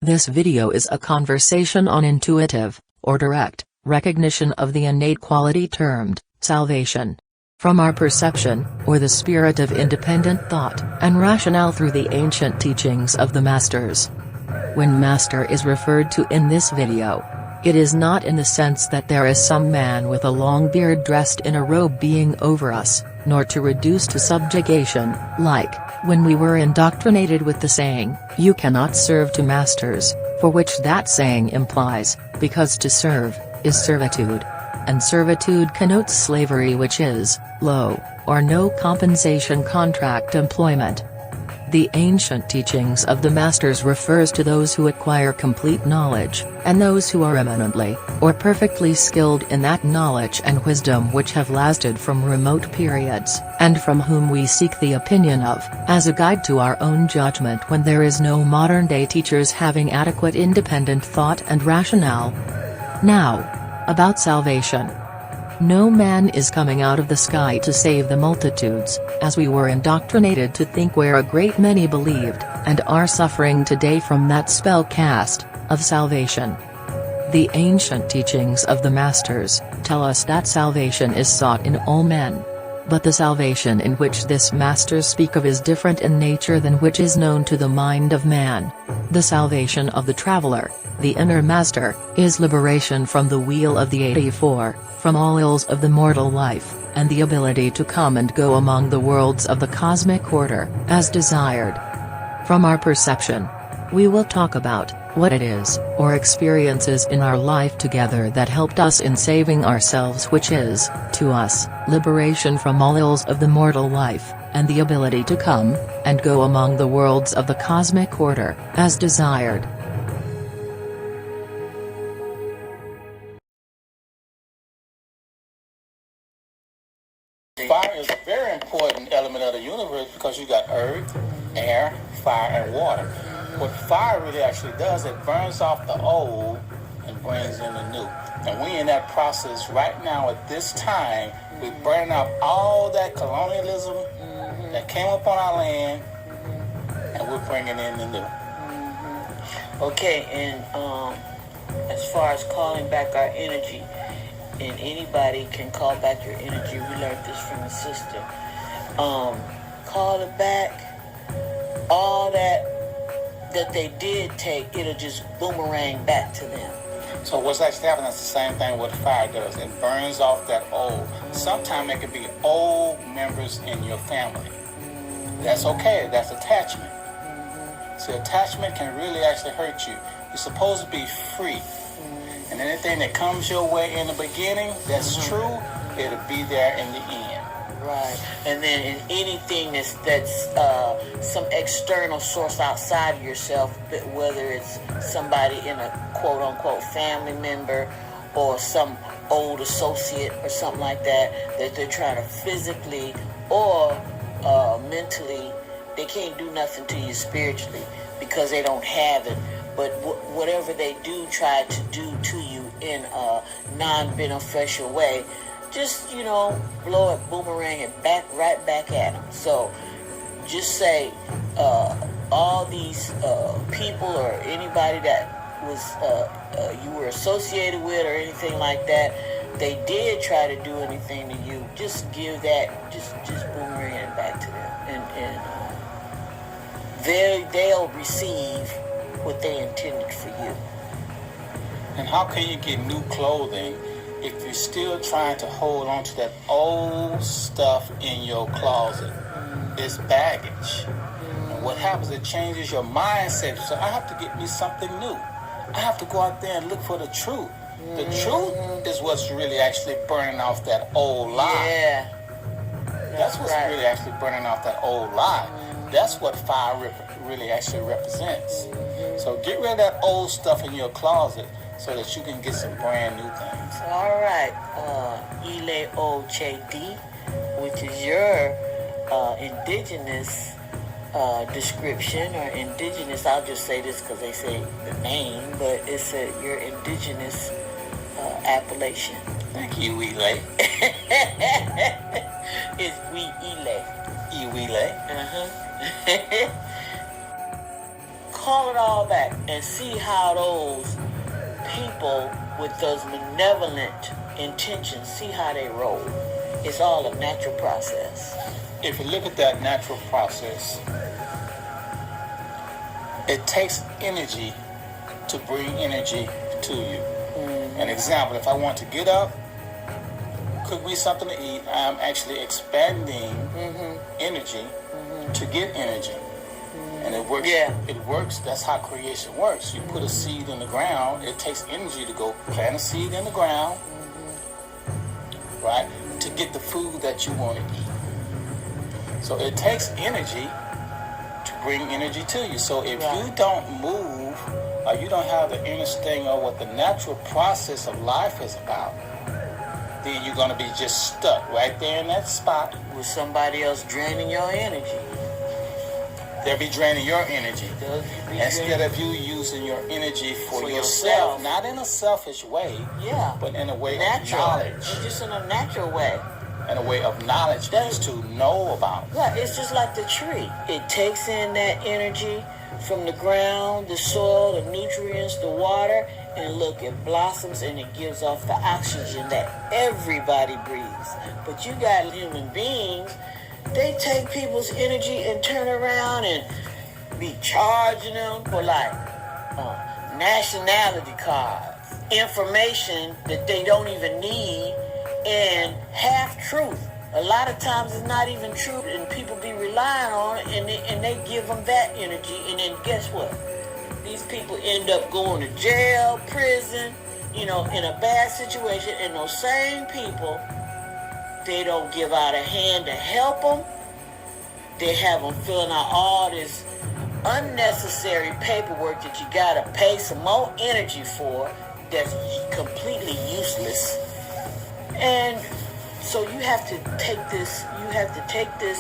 This video is a conversation on intuitive, or direct, recognition of the innate quality termed salvation. From our perception, or the spirit of independent thought and rationale through the ancient teachings of the masters. When master is referred to in this video, it is not in the sense that there is some man with a long beard dressed in a robe being over us, nor to reduce to subjugation, like, when we were indoctrinated with the saying, "You cannot serve two masters," for which that saying implies, because to serve, is servitude. And servitude connotes slavery, which is, low, or no compensation contract employment. The ancient teachings of the masters refers to those who acquire complete knowledge, and those who are eminently, or perfectly skilled in that knowledge and wisdom which have lasted from remote periods, and from whom we seek the opinion of, as a guide to our own judgment when there is no modern-day teachers having adequate independent thought and rationale. Now, about salvation. No man is coming out of the sky to save the multitudes, as we were indoctrinated to think, where a great many believed, and are suffering today from that spell cast, of salvation. The ancient teachings of the masters tell us that salvation is sought in all men. But the salvation in which this masters speak of is different in nature than which is known to the mind of man. The salvation of the traveler, the inner master, is liberation from the wheel of the 84, from all ills of the mortal life, and the ability to come and go among the worlds of the cosmic order, as desired. From our perception, we will talk about what it is, or experiences in our life together that helped us in saving ourselves, which is, to us, liberation from all ills of the mortal life, and the ability to come and go among the worlds of the cosmic order, as desired. Fire is a very important element of the universe because you got earth, air, fire, and water. What fire really actually does, it burns off the old and brings in the new. And we're in that process right now at this time. We're burning up all that colonialism that came upon our land, and we're bringing in the new. Okay, and as far as calling back our energy, and anybody can call back your energy. We learned this from the sister. Call it back. All that they did take, it'll just boomerang back to them. So what's actually happening is the same thing what fire does. It burns off that old. Sometimes it could be old members in your family. That's okay. That's attachment. See, attachment can really actually hurt you. You're supposed to be free. And anything that comes your way in the beginning, that's true, it'll be there in the end. Right. And then in anything that's some external source outside of yourself, whether it's somebody in a quote-unquote family member or some old associate or something like that they're trying to physically or mentally, they can't do nothing to you spiritually because they don't have it. But whatever they do try to do to you in a non-beneficial way, just, blow it, boomerang it right back at them. So just say all these people or anybody that was you were associated with or anything like that, they did try to do anything to you, just give that, just boomerang it back to them. And they'll receive what they intended for you. And how can you get new clothing if you're still trying to hold on to that old stuff in your closet? It's baggage. And what happens, it changes your mindset. So I have to get me something new. I have to go out there and look for the truth. The truth is what's really actually burning off that old lie. Yeah. That's what's right. really actually burning off that old lie. That's what fire really actually represents. So get rid of that old stuff in your closet so that you can get some brand new things. All right. Ile OJD, which is your indigenous description, or indigenous, I'll just say this because they say the name, but it's your indigenous appellation. Thank you, Ile. It's we Ile. Iwile. call it all back and see how those people with those benevolent intentions, see how they roll. It's all a natural process. If you look at that natural process, it takes energy to bring energy to you. An example, if I want to get up, cook me something to eat, I'm actually expanding energy to get energy. And it works. Yeah. It works. That's how creation works. You put a seed in the ground, it takes energy to go plant a seed in the ground, right, to get the food that you want to eat. So it takes energy to bring energy to you. So if you don't move, or you don't have the understanding of what the natural process of life is about, then you're going to be just stuck right there in that spot with somebody else draining your energy. They'll be draining your energy instead of you using your energy for yourself, not in a selfish way, but in a way of knowledge. It's just in a natural way. In a way of knowledge is to know about. Yeah, it's just like the tree. It takes in that energy from the ground, the soil, the nutrients, the water, and look, it blossoms and it gives off the oxygen that everybody breathes. But you got human beings, they take people's energy and turn around and be charging them for like nationality cards, information that they don't even need, and half truth. A lot of times it's not even true, and people be relying on it, and they give them that energy, and then guess what? These people end up going to jail, prison, in a bad situation, and those same people, they don't give out a hand to help them. They have them filling out all this unnecessary paperwork that you gotta pay some more energy for, that's completely useless. And so you have to take this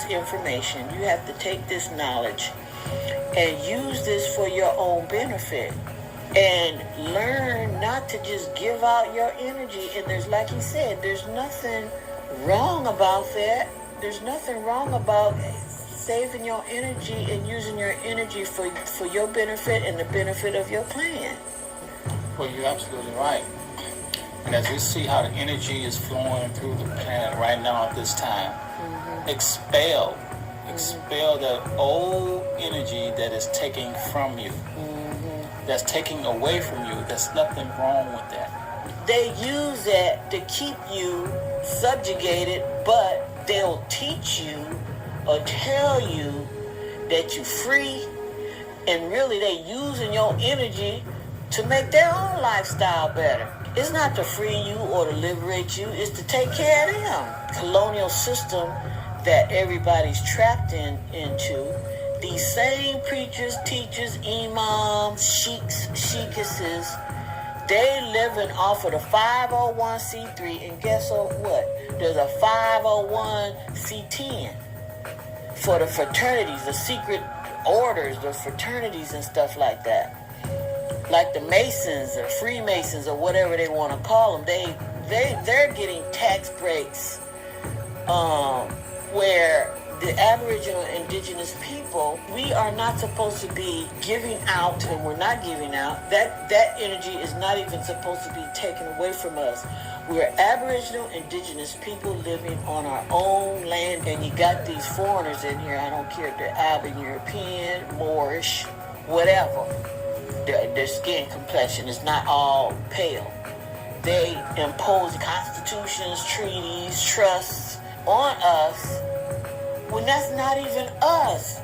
information, you have to take this knowledge and use this for your own benefit. And learn not to just give out your energy. And there's, like he said, there's nothing wrong about that. There's nothing wrong about saving your energy and using your energy for your benefit and the benefit of your plan. Well, you're absolutely right. And as we see how the energy is flowing through the planet right now at this time, expel that old energy that is taking from you, that's taking away from you. There's nothing wrong with that. They use that to keep you subjugated, but they'll teach you or tell you that you're free, and really they using your energy to make their own lifestyle better. It's not to free you or to liberate you, it's to take care of them. Colonial system that everybody's trapped into. These same preachers, teachers, imams, sheiks, sheikesses, they living off of the 501c3, and guess what? There's a 501c10 for the fraternities, the secret orders, the fraternities and stuff like that. Like the Masons or Freemasons or whatever they want to call them, they're getting tax breaks where the Aboriginal Indigenous people, we are not supposed to be giving out, and we're not giving out. That energy is not even supposed to be taken away from us. We're Aboriginal Indigenous people living on our own land, and you got these foreigners in here, I don't care if they're Alban European, Moorish, whatever. Their skin complexion is not all pale. They impose constitutions, treaties, trusts on us when that's not even us.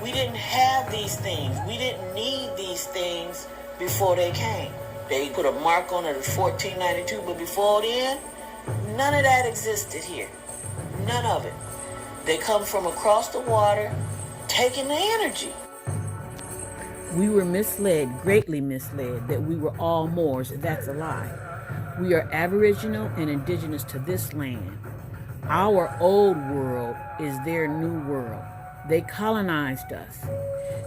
We didn't have these things. We didn't need these things before they came. They put a mark on it of 1492, but before then, none of that existed here. None of it. They come from across the water, taking the energy. We were misled, greatly misled, that we were all Moors. That's a lie. We are Aboriginal and Indigenous to this land. Our old world is their new world. They colonized us.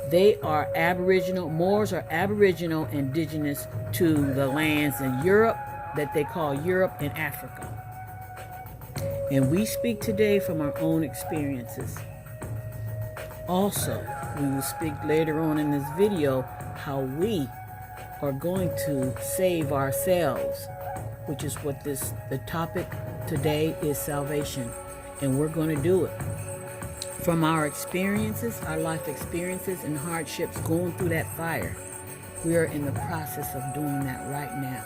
They are Aboriginal, Moors are Aboriginal Indigenous to the lands in Europe that they call Europe and Africa. And we speak today from our own experiences. Also, We will speak later on in this video how we are going to save ourselves, which is what the topic today is, salvation. And we're going to do it. From our experiences, our life experiences and hardships going through that fire, we are in the process of doing that right now.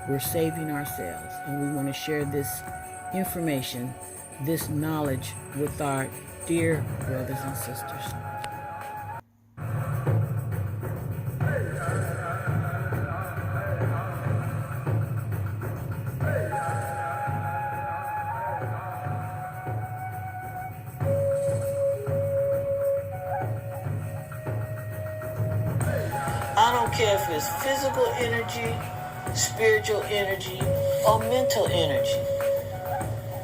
We're saving ourselves, and we want to share this information, this knowledge with our dear brothers and sisters. I don't care if it's physical energy, spiritual energy, or mental energy.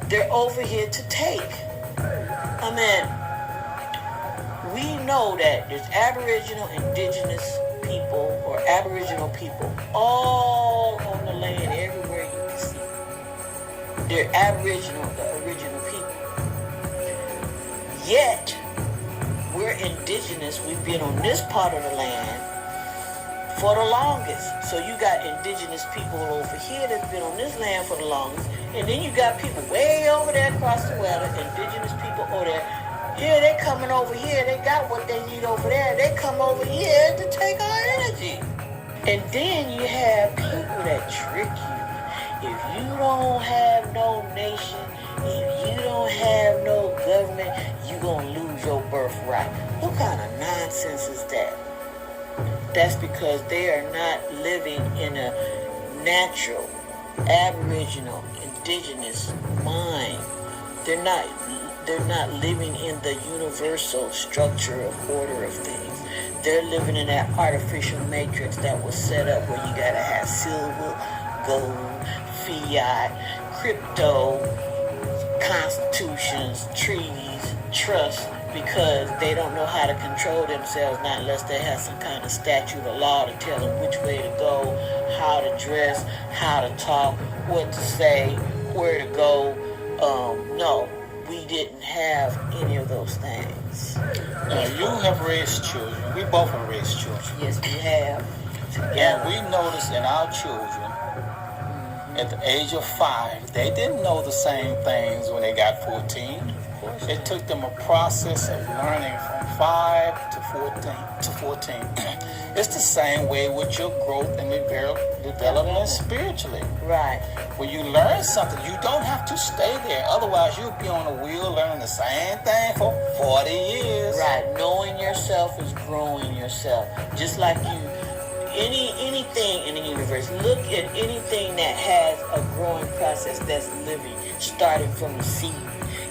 They're over here to take. I mean, we know that there's Aboriginal, Indigenous people, or Aboriginal people all on the land, everywhere you can see. They're Aboriginal, the original people. Yet, we're Indigenous. We've been on this part of the land for the longest. So you got Indigenous people over here that's been on this land for the longest, and then you got people way over there across the water, Indigenous people over there. Yeah, they coming over here. They got what they need over there. They come over here to take our energy. And then you have people that trick you. If you don't have no nation, if you don't have no government, you gonna lose your birthright. What kind of nonsense is that? That's because they are not living in a natural, Aboriginal, Indigenous mind. They're not living in the universal structure of order of things. They're living in that artificial matrix that was set up where you gotta have silver, gold, fiat, crypto, constitutions, treaties, trusts, because they don't know how to control themselves, not unless they have some kind of statute or law to tell them which way to go, how to dress, how to talk, what to say, where to go. No, we didn't have any of those things. Now, you have raised children. We both have raised children. Yes, we have. And we noticed in our children, at the age of 5, they didn't know the same things when they got 14. It took them a process of learning from 5 to 14. It's the same way with your growth and development spiritually. Right. When you learn something, you don't have to stay there. Otherwise, you'll be on a wheel learning the same thing for 40 years. Right. Knowing yourself is growing yourself. Just like you, anything in the universe, look at anything that has a growing process that's living, starting from the seed.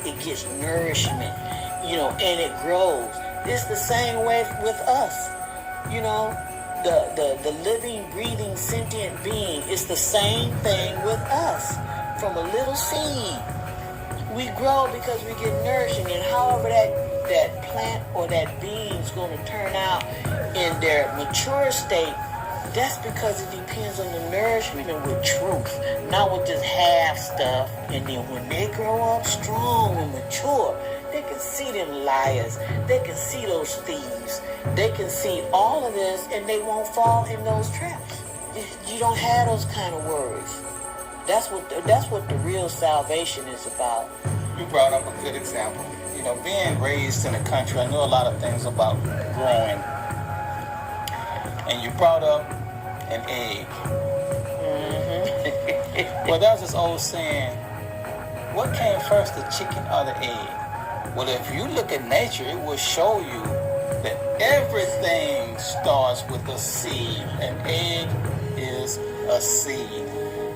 It gets nourishment, and it grows. It's the same way with us. The living, breathing, sentient being, it's the same thing with us. From a little seed, we grow because we get nourishing, and however that plant or that being is going to turn out in their mature state, that's because it depends on the nourishment and with truth, not with just half stuff. And then when they grow up strong and mature, they can see them liars. They can see those thieves. They can see all of this, and they won't fall in those traps. You don't have those kind of worries. That's what the real salvation is about. You brought up a good example. Being raised in a country, I know a lot of things about growing. And you brought up an egg. Mm-hmm. Well, there's this old saying, what came first, the chicken or the egg? Well, if you look at nature, it will show you that everything starts with a seed. An egg is a seed.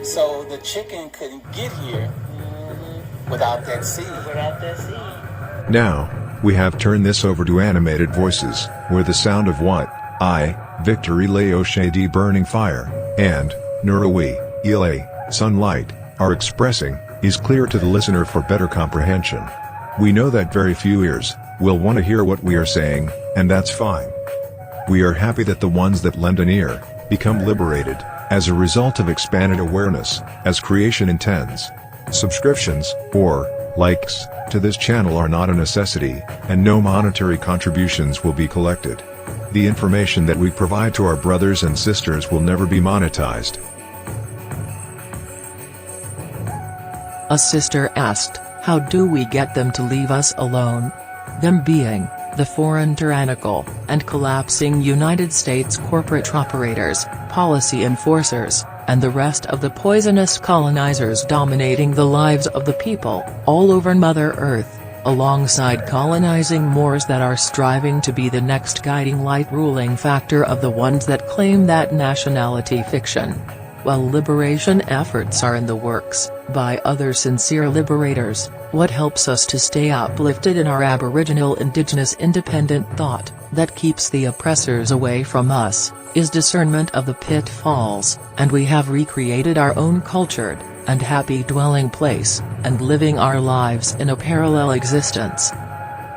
So the chicken couldn't get here without that seed. Now, we have turned this over to animated voices, where the sound of what I, Victory Leo Shady Burning Fire, and Nura Ile, Sunlight, are expressing, is clear to the listener for better comprehension. We know that very few ears will want to hear what we are saying, and that's fine. We are happy that the ones that lend an ear become liberated as a result of expanded awareness, as creation intends. Subscriptions, or likes to this channel are not a necessity, and no monetary contributions will be collected. The information that we provide to our brothers and sisters will never be monetized. A sister asked, how do we get them to leave us alone? Them being the foreign tyrannical and collapsing United States corporate operators, policy enforcers, and the rest of the poisonous colonizers dominating the lives of the people all over Mother Earth, alongside colonizing Moors that are striving to be the next guiding light ruling factor of the ones that claim that nationality fiction. While liberation efforts are in the works, by other sincere liberators, what helps us to stay uplifted in our Aboriginal Indigenous independent thought, that keeps the oppressors away from us, is discernment of the pitfalls, and we have recreated our own cultured and happy dwelling place, and living our lives in a parallel existence.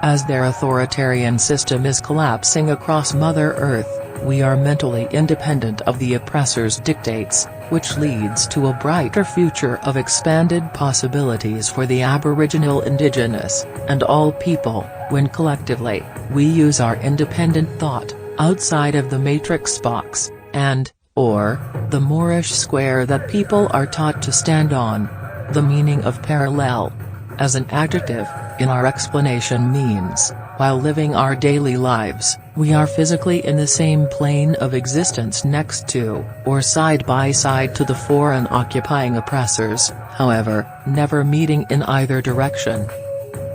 As their authoritarian system is collapsing across Mother Earth, we are mentally independent of the oppressor's dictates, which leads to a brighter future of expanded possibilities for the Aboriginal Indigenous, and all people, when collectively, we use our independent thought, outside of the matrix box, or the Moorish square that people are taught to stand on. The meaning of parallel, as an adjective, in our explanation means, while living our daily lives, we are physically in the same plane of existence next to, or side by side to the foreign occupying oppressors, however, never meeting in either direction.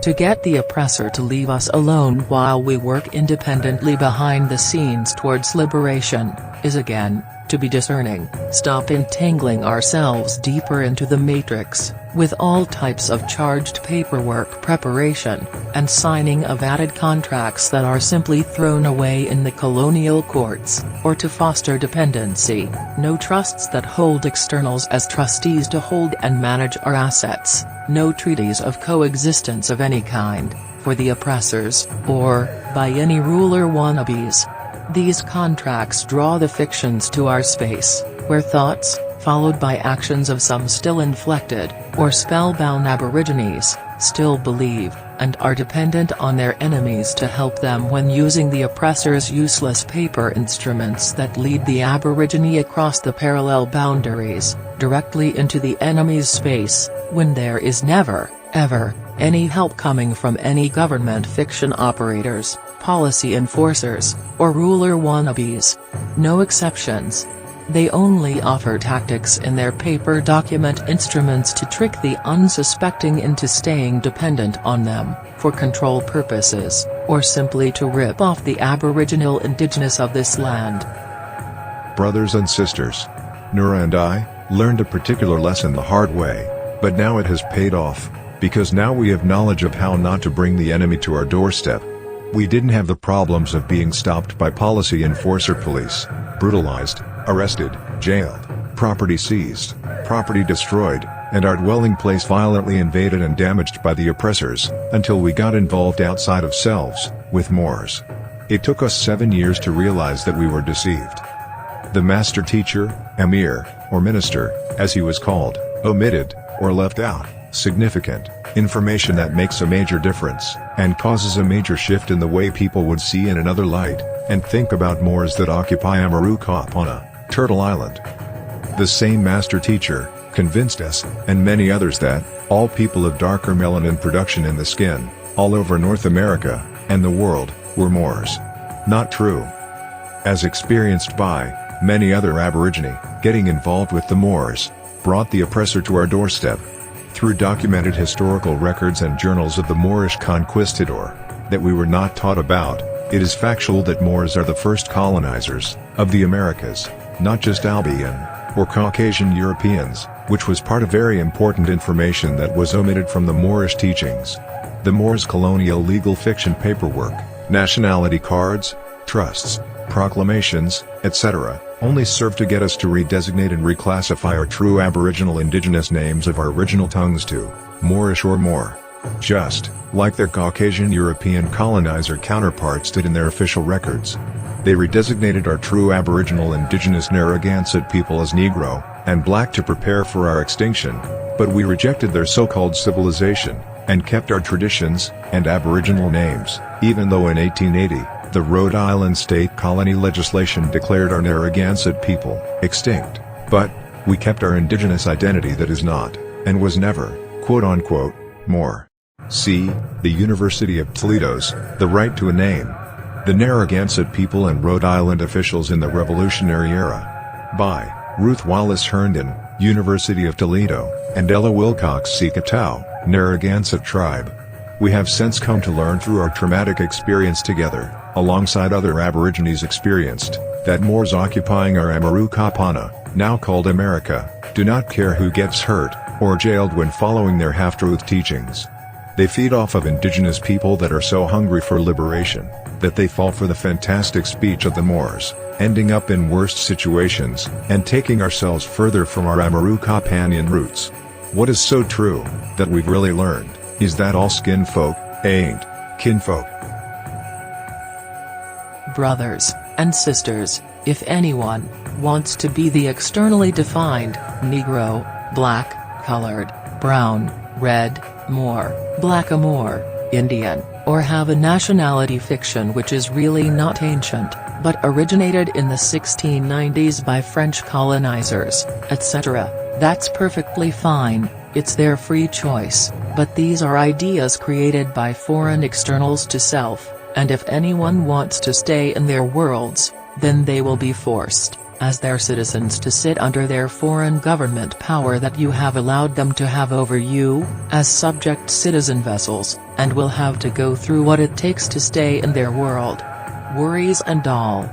To get the oppressor to leave us alone while we work independently behind the scenes towards liberation, is again, to be discerning, stop entangling ourselves deeper into the matrix, with all types of charged paperwork preparation, and signing of added contracts that are simply thrown away in the colonial courts, or to foster dependency, no trusts that hold externals as trustees to hold and manage our assets, no treaties of coexistence of any kind, for the oppressors, or, by any ruler wannabes. These contracts draw the fictions to our space, where thoughts, followed by actions of some still inflected, or spellbound Aborigines, still believe, and are dependent on their enemies to help them when using the oppressor's useless paper instruments that lead the Aborigine across the parallel boundaries, directly into the enemy's space, when there is never, ever, any help coming from any government fiction operators, policy enforcers, or ruler wannabes. No exceptions. They only offer tactics in their paper document instruments to trick the unsuspecting into staying dependent on them, for control purposes, or simply to rip off the Aboriginal Indigenous of this land. Brothers and sisters, Nura and I learned a particular lesson the hard way, but now it has paid off, because now we have knowledge of how not to bring the enemy to our doorstep. We didn't have the problems of being stopped by policy enforcer police, brutalized, arrested, jailed, property seized, property destroyed, and our dwelling place violently invaded and damaged by the oppressors, until we got involved outside of selves, with Moors. It took us 7 years to realize that we were deceived. The master teacher, emir, or minister, as he was called, omitted, or left out, significant information that makes a major difference, and causes a major shift in the way people would see in another light, and think about Moors that occupy Amaru-Kapana, Turtle Island. The same master teacher convinced us, and many others, that all people of darker melanin production in the skin, all over North America, and the world, were Moors. Not true. As experienced by many other Aborigine, getting involved with the Moors brought the oppressor to our doorstep. Through documented historical records and journals of the Moorish conquistador, that we were not taught about, it is factual that Moors are the first colonizers of the Americas, not just Albion, or Caucasian Europeans, which was part of very important information that was omitted from the Moorish teachings. The Moors' colonial legal fiction paperwork, nationality cards, trusts, proclamations, etc., only serve to get us to redesignate and reclassify our true Aboriginal Indigenous names of our original tongues to Moorish or Moor. Just like their Caucasian European colonizer counterparts did in their official records. They redesignated our true Aboriginal Indigenous Narragansett people as Negro and Black to prepare for our extinction, but we rejected their so-called civilization, and kept our traditions and Aboriginal names, even though in 1880, the Rhode Island state colony legislation declared our Narragansett people extinct. But we kept our indigenous identity that is not, and was never, quote-unquote, more. See, the University of Toledo's, The Right to a Name. The Narragansett People and Rhode Island Officials in the Revolutionary Era. By Ruth Wallace Herndon, University of Toledo, and Ella Wilcox Sikatow, Narragansett Tribe. We have since come to learn through our traumatic experience together, alongside other Aborigines experienced, that Moors occupying our Amaru Kapana, now called America, do not care who gets hurt, or jailed when following their half-truth teachings. They feed off of indigenous people that are so hungry for liberation, that they fall for the fantastic speech of the Moors, ending up in worst situations, and taking ourselves further from our Amaru Kapanian roots. What is so true, that we've really learned, is that all skin folk ain't kinfolk. Brothers and sisters, if anyone wants to be the externally defined Negro, black, colored, brown, red, Moor, blackamoor, Indian, or have a nationality fiction which is really not ancient, but originated in the 1690s by French colonizers, etc., that's perfectly fine, it's their free choice, but these are ideas created by foreign externals to self, and if anyone wants to stay in their worlds, then they will be forced, as their citizens, to sit under their foreign government power that you have allowed them to have over you, as subject citizen vessels, and will have to go through what it takes to stay in their world. Worries and all.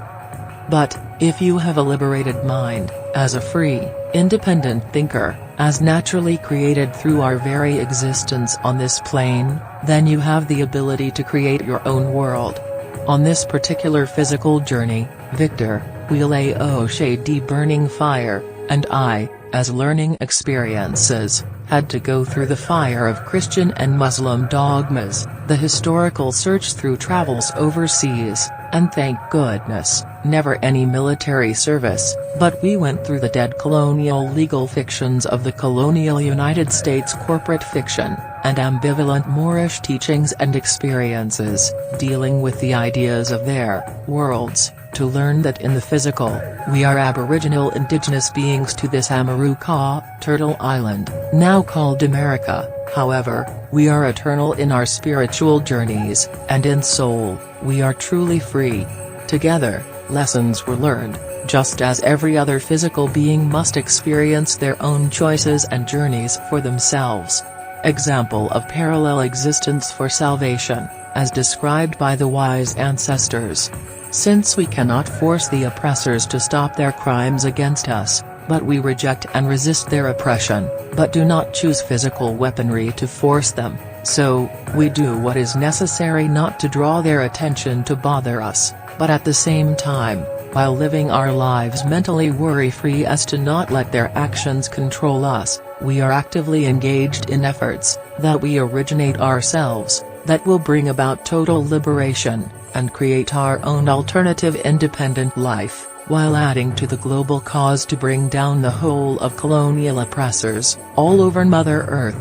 But, if you have a liberated mind, as a free, independent thinker, as naturally created through our very existence on this plane, then you have the ability to create your own world. On this particular physical journey, Victor, Wheelay O'Shea Burning Fire, and I, as learning experiences, had to go through the fire of Christian and Muslim dogmas, the historical search through travels overseas, and thank goodness, never any military service, but we went through the dead colonial legal fictions of the colonial United States corporate fiction, and ambivalent Moorish teachings and experiences, dealing with the ideas of their worlds, to learn that in the physical, we are Aboriginal indigenous beings to this Amaru Ka, Turtle Island, now called America. However, we are eternal in our spiritual journeys, and in soul, we are truly free. Together, lessons were learned, just as every other physical being must experience their own choices and journeys for themselves. Example of parallel existence for salvation, as described by the wise ancestors. Since we cannot force the oppressors to stop their crimes against us, but we reject and resist their oppression, but do not choose physical weaponry to force them, so, we do what is necessary not to draw their attention to bother us, but at the same time, while living our lives mentally worry-free as to not let their actions control us, we are actively engaged in efforts, that we originate ourselves, that will bring about total liberation, and create our own alternative independent life, while adding to the global cause to bring down the whole of colonial oppressors, all over Mother Earth.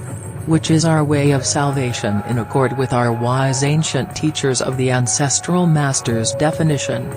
Which is our way of salvation in accord with our wise ancient teachers of the ancestral masters' definition.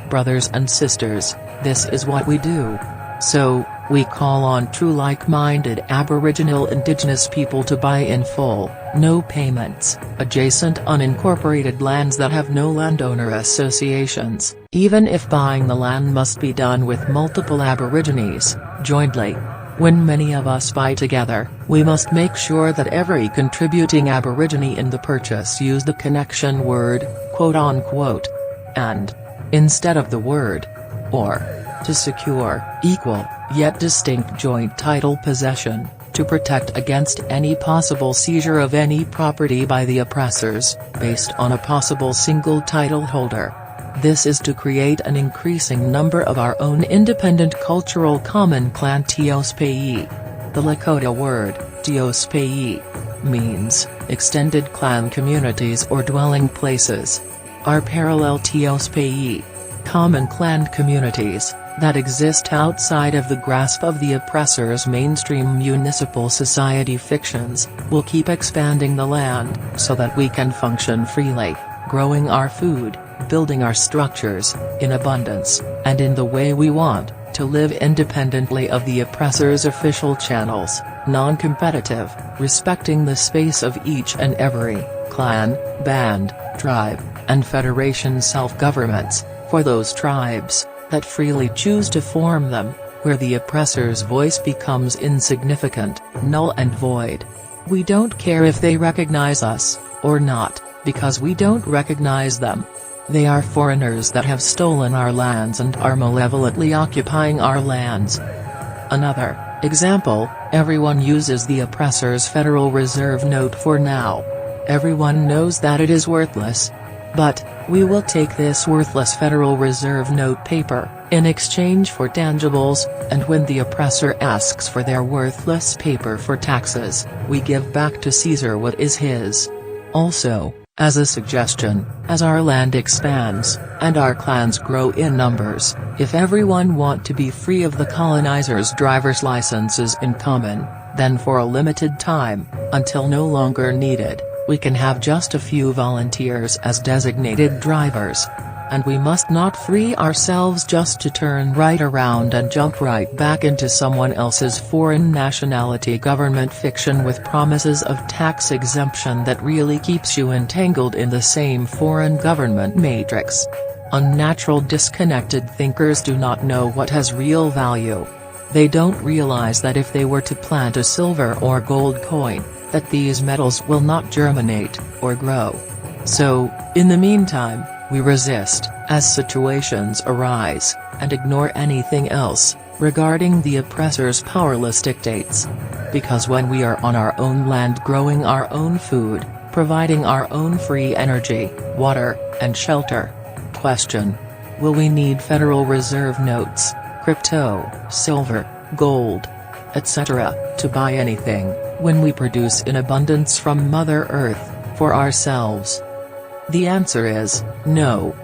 Brothers and sisters, this is what we do. So, we call on true like-minded Aboriginal indigenous people to buy in full, no payments, adjacent unincorporated lands that have no landowner associations, even if buying the land must be done with multiple Aborigines, jointly. When many of us buy together, we must make sure that every contributing Aborigine in the purchase use the connection word, quote-unquote, and, instead of the word, or, to secure equal, yet distinct joint title possession, to protect against any possible seizure of any property by the oppressors, based on a possible single title holder. This is to create an increasing number of our own independent cultural common clan Teospayi. The Lakota word, Teospayi, means, extended clan communities or dwelling places. Our parallel Teospayi common clan communities, that exist outside of the grasp of the oppressor's mainstream municipal society fictions, will keep expanding the land, so that we can function freely, growing our food, building our structures, in abundance, and in the way we want, to live independently of the oppressor's official channels, non-competitive, respecting the space of each and every clan, band, tribe, and federation self-governments, for those tribes that freely choose to form them, where the oppressor's voice becomes insignificant, null and void. We don't care if they recognize us, or not, because we don't recognize them. They are foreigners that have stolen our lands and are malevolently occupying our lands. Another example, everyone uses the oppressor's Federal Reserve note for now. Everyone knows that it is worthless. But, we will take this worthless Federal Reserve note paper, in exchange for tangibles, and when the oppressor asks for their worthless paper for taxes, we give back to Caesar what is his. Also, as a suggestion, as our land expands, and our clans grow in numbers, if everyone want to be free of the colonizer's driver's licenses in common, then for a limited time, until no longer needed, we can have just a few volunteers as designated drivers. And we must not free ourselves just to turn right around and jump right back into someone else's foreign nationality government fiction with promises of tax exemption that really keeps you entangled in the same foreign government matrix. Unnatural disconnected thinkers do not know what has real value. They don't realize that if they were to plant a silver or gold coin, that these metals will not germinate, or grow. So, in the meantime, we resist, as situations arise, and ignore anything else, regarding the oppressor's powerless dictates. Because when we are on our own land growing our own food, providing our own free energy, water, and shelter. Question: will we need Federal Reserve notes, crypto, silver, gold, etc., to buy anything, when we produce in abundance from Mother Earth, for ourselves? The answer is, no,